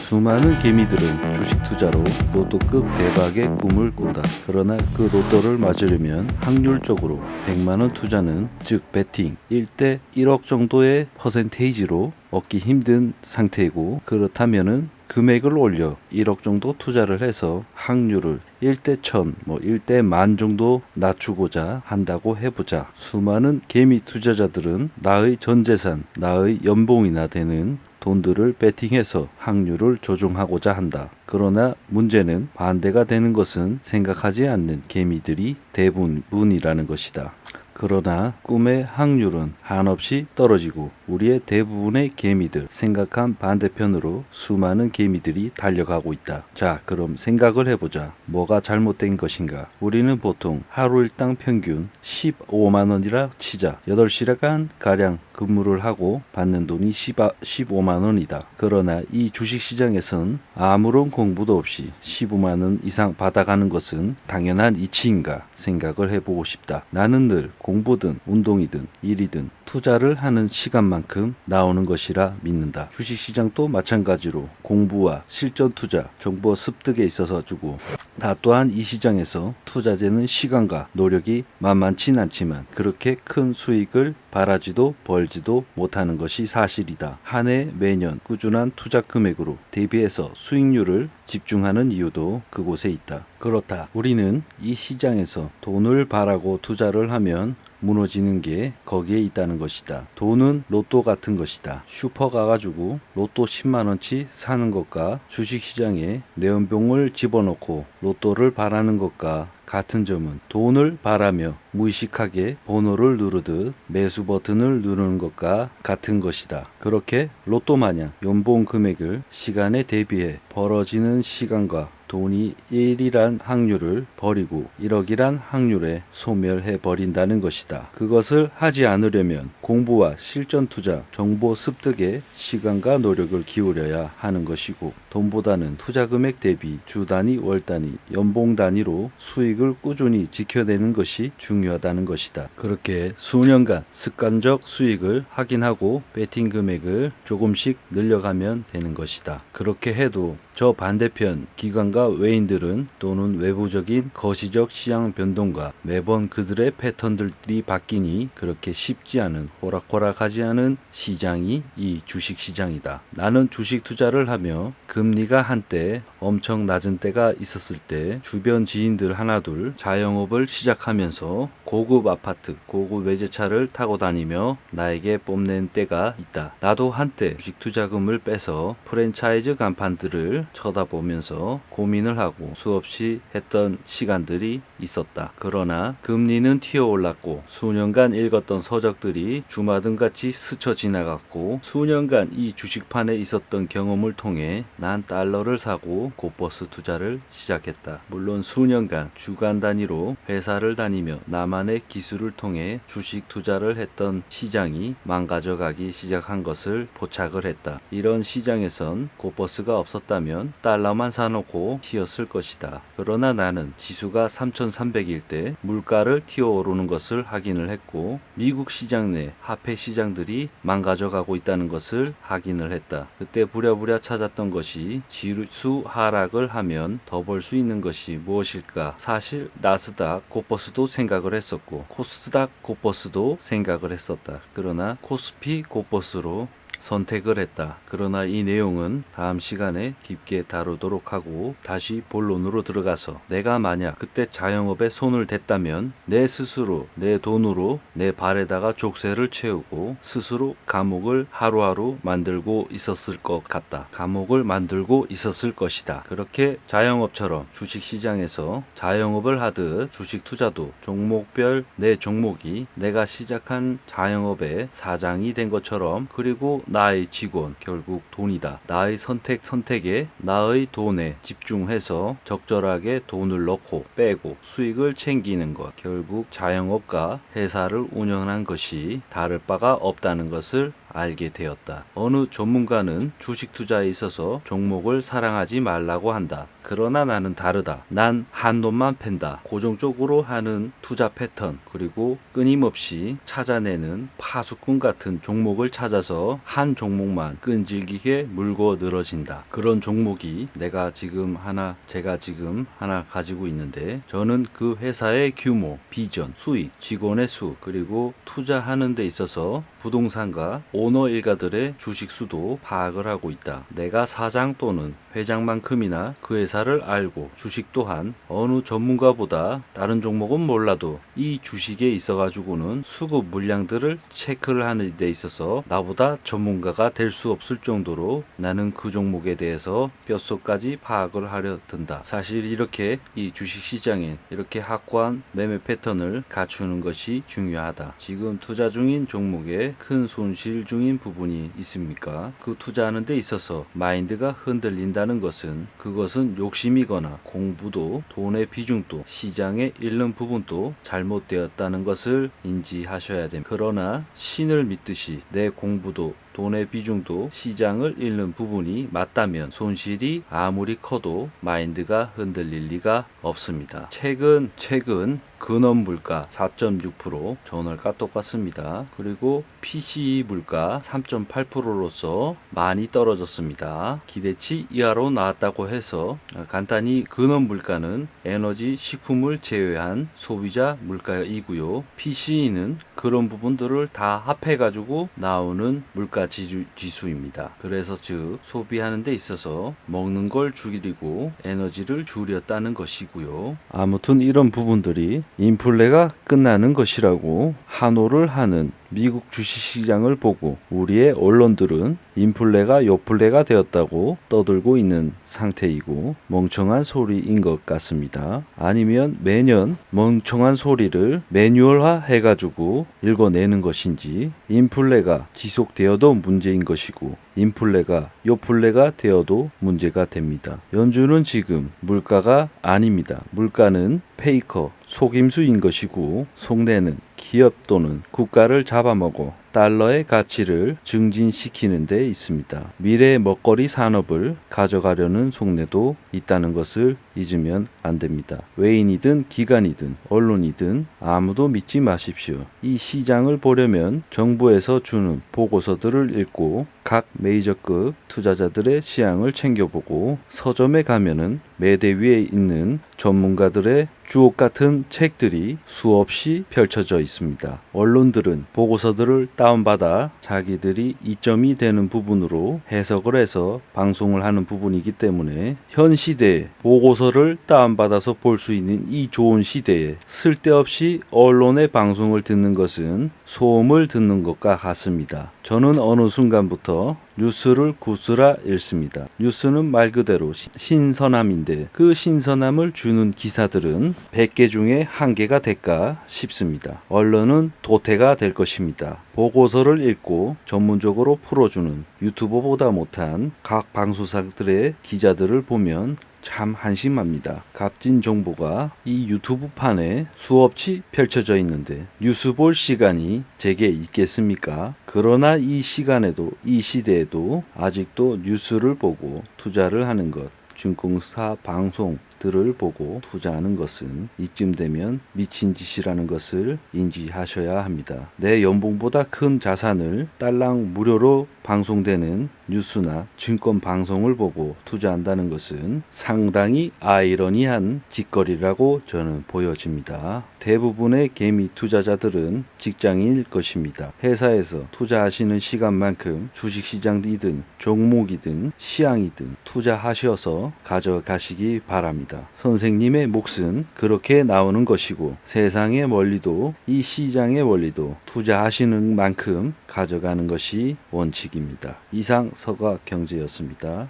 수많은 개미들은 주식 투자로 로또급 대박의 꿈을 꾼다. 그러나 그 로또를 맞으려면 확률적으로 100만원 투자는, 즉 베팅 1대 1억 정도의 퍼센테이지로 얻기 힘든 상태이고, 그렇다면은 금액을 올려 1억 정도 투자를 해서 확률을 1대 1000, 1대 10,000 정도 낮추고자 한다고 해보자. 수많은 개미 투자자들은 나의 전재산, 나의 연봉이나 되는 돈들을 베팅해서 확률을 조정하고자 한다. 그러나 문제는 반대가 되는 것은 생각하지 않는 개미들이 대부분이라는 것이다. 그러나 꿈의 확률은 한없이 떨어지고 우리의 대부분의 개미들 생각한 반대편으로 수많은 개미들이 달려가고 있다. 자, 그럼 생각을 해보자. 뭐가 잘못된 것인가? 우리는 보통 하루 일당 평균 15만 원이라 치자. 8시간 가량 근무를 하고 받는 돈이 15만 원이다. 그러나 이 주식시장에선 아무런 공부도 없이 15만 원 이상 받아가는 것은 당연한 이치인가 생각을 해보고 싶다. 나는 늘 공부든 운동이든 일이든 투자를 하는 시간만큼 나오는 것이라 믿는다. 주식시장도 마찬가지로 공부와 실전 투자, 정보 습득에 있어서 주고, 나 또한 이 시장에서 투자되는 시간과 노력이 만만치 않지만 그렇게 큰 수익을 바라지도 벌지도 못하는 것이 사실이다. 한 해 매년 꾸준한 투자 금액으로 대비해서 수익률을 집중하는 이유도 그곳에 있다. 그렇다. 우리는 이 시장에서 돈을 바라고 투자를 하면 무너지는 게 거기에 있다는 것이다. 돈은 로또 같은 것이다. 슈퍼 가가지고 로또 10만원치 사는 것과 주식시장에 내 연봉을 집어넣고 로또를 바라는 것과 같은 점은 돈을 바라며 무의식하게 번호를 누르듯 매수 버튼을 누르는 것과 같은 것이다. 그렇게 로또 마냥 연봉 금액을 시간에 대비해 벌어지는 시간과 돈이 1이란 확률을 버리고 1억이란 확률에 소멸해 버린다는 것이다. 그것을 하지 않으려면 공부와 실전 투자, 정보 습득에 시간과 노력을 기울여야 하는 것이고, 돈보다는 투자 금액 대비 주 단위, 월 단위, 연봉 단위로 수익을 꾸준히 지켜내는 것이 중요하다는 것이다. 그렇게 수년간 습관적 수익을 확인하고 베팅 금액을 조금씩 늘려가면 되는 것이다. 그렇게 해도 저 반대편 기관과 외인들은 또는 외부적인 거시적 시장 변동과 매번 그들의 패턴들이 바뀌니 그렇게 쉽지 않은, 호락호락하지 않은 시장이 이 주식시장이다. 나는 주식 투자를 하며 금리가 한때 엄청 낮은 때가 있었을 때 주변 지인들 하나둘 자영업을 시작하면서 고급 아파트, 고급 외제차를 타고 다니며 나에게 뽐낸 때가 있다. 나도 한때 주식 투자금을 빼서 프랜차이즈 간판들을 쳐다보면서 고민을 하고 수없이 했던 시간들이 있었다. 그러나 금리는 튀어올랐고 수년간 읽었던 서적들이 주마등같이 스쳐 지나갔고, 수년간 이 주식판에 있었던 경험을 통해 난 달러를 사고 곧버스 투자를 시작했다. 물론 수년간 주간 단위로 회사를 다니며 나만의 기술을 통해 주식 투자를 했던 시장이 망가져가기 시작한 것을 포착을 했다. 이런 시장에선 곧버스가 없었다면 달러만 사놓고 튀었을 것이다. 그러나 나는 지수가 3,300일 때 물가를 튀어오르는 것을 확인을 했고, 미국 시장 내 화폐 시장들이 망가져가고 있다는 것을 확인을 했다. 그때 부랴부랴 찾았던 것이 지수 하락을 하면 더 벌 수 있는 것이 무엇일까? 사실 나스닥 곧버스도 생각을 했었고 코스닥 곧버스도 생각을 했었다. 그러나 코스피 곧버스로 선택을 했다. 그러나 이 내용은 다음 시간에 깊게 다루도록 하고, 다시 본론으로 들어가서 내가 만약 그때 자영업에 손을 댔다면 내 스스로 내 돈으로 내 발에다가 족쇄를 채우고 스스로 감옥을 하루하루 만들고 있었을 것 같다. 감옥을 만들고 있었을 것이다. 그렇게 자영업처럼 주식시장에서 자영업을 하듯 주식 투자도 종목별 내 종목이 내가 시작한 자영업의 사장이 된 것처럼, 그리고 나의 직원, 결국 돈이다. 나의 선택에 나의 돈에 집중해서 적절하게 돈을 넣고 빼고 수익을 챙기는 것, 결국 자영업과 회사를 운영하는 것이 다를 바가 없다는 것을 알게 되었다. 어느 전문가는 주식 투자에 있어서 종목을 사랑하지 말라고 한다. 그러나 나는 다르다. 난 한돈만 팬다. 고정적으로 하는 투자 패턴, 그리고 끊임없이 찾아내는 파수꾼 같은 종목을 찾아서 한 종목만 끈질기게 물고 늘어진다. 그런 종목이 제가 지금 하나 가지고 있는데, 저는 그 회사의 규모, 비전, 수익, 직원의 수, 그리고 투자하는 데 있어서 부동산과 오너 일가들의 주식 수도 파악을 하고 있다. 내가 사장 또는 회장만큼이나 그 회사를 알고 주식 또한 어느 전문가보다 다른 종목은 몰라도 이 주식에 있어가지고는 수급 물량들을 체크를 하는 데 있어서 나보다 전문가가 될 수 없을 정도로 나는 그 종목에 대해서 뼛속까지 파악을 하려 든다. 사실 이렇게 이 주식 시장에 이렇게 확고한 매매 패턴을 갖추는 것이 중요하다. 지금 투자 중인 종목에 큰 손실 중인 부분이 있습니까? 그 투자하는 데 있어서 마인드가 흔들린다는 것은, 그것은 욕심이거나 공부도, 돈의 비중도, 시장에 잃는 부분도 잘못되었다는 것을 인지하셔야 됩니다. 그러나 신을 믿듯이 내 공부도, 돈의 비중도, 시장을 잃는 부분이 맞다면 손실이 아무리 커도 마인드가 흔들릴 리가 없습니다. 최근 근원 물가 4.6%, 전월과 똑같습니다. 그리고 PCE 물가 3.8%로서 많이 떨어졌습니다. 기대치 이하로 나왔다고 해서 간단히 근원 물가는 에너지, 식품을 제외한 소비자 물가이고요. PCE는 그런 부분들을 다 합해가지고 나오는 물가 지수입니다. 그래서 즉 소비하는 데 있어서 먹는 걸 줄이고 에너지를 줄였다는 것이고요. 아무튼 이런 부분들이 인플레가 끝나는 것이라고 환호를 하는 미국 주식시장을 보고 우리의 언론들은 인플레가 요플레가 되었다고 떠들고 있는 상태이고 멍청한 소리인 것 같습니다. 아니면 매년 멍청한 소리를 매뉴얼화 해가지고 읽어내는 것인지, 인플레가 지속되어도 문제인 것이고 인플레가 요플레가 되어도 문제가 됩니다. 연준은 지금 물가가 아닙니다. 물가는 페이커, 속임수인 것이고 속내는 기업 또는 국가를 잡아먹어 달러의 가치를 증진시키는 데 있습니다. 미래의 먹거리 산업을 가져가려는 속내도 있다는 것을 잊으면 안 됩니다. 외인이든 기관이든 언론이든 아무도 믿지 마십시오. 이 시장을 보려면 정부에서 주는 보고서들을 읽고 각 메이저급 투자자들의 시향을 챙겨보고 서점에 가면은 매대 위에 있는 전문가들의 주옥 같은 책들이 수없이 펼쳐져 있습니다. 언론들은 보고서들을 다운받아 자기들이 이점이 되는 부분으로 해석을 해서 방송을 하는 부분이기 때문에 현 시대에 보고서를 다운받아서 볼 수 있는 이 좋은 시대에 쓸데없이 언론의 방송을 듣는 것은 소음을 듣는 것과 같습니다. 저는 어느 순간부터 뉴스를 구스라 읽습니다. 뉴스는 말 그대로 신선함인데 그 신선함을 주는 기사들은 100개 중에 1개가 될까 싶습니다. 언론은 도태가 될 것입니다. 보고서를 읽고 전문적으로 풀어주는 유튜버보다 못한 각 방송사들의 기자들을 보면 참 한심합니다. 값진 정보가 이 유튜브판에 수없이 펼쳐져 있는데 뉴스 볼 시간이 제게 있겠습니까? 그러나 이 시간에도, 이 시대에도 아직도 뉴스를 보고 투자를 하는 것, 증권사 방송들을 보고 투자하는 것은 이쯤 되면 미친 짓이라는 것을 인지하셔야 합니다. 내 연봉보다 큰 자산을 딸랑 무료로 방송되는 뉴스나 증권 방송을 보고 투자한다는 것은 상당히 아이러니한 짓거리라고 저는 보여집니다. 대부분의 개미 투자자들은 직장인일 것입니다. 회사에서 투자하시는 시간만큼 주식시장이든 종목이든 시황이든 투자하셔서 가져가시기 바랍니다. 선생님의 몫은 그렇게 나오는 것이고 세상의 원리도 이 시장의 원리도 투자하시는 만큼 가져가는 것이 원칙입니다. 이상 서가경제였습니다.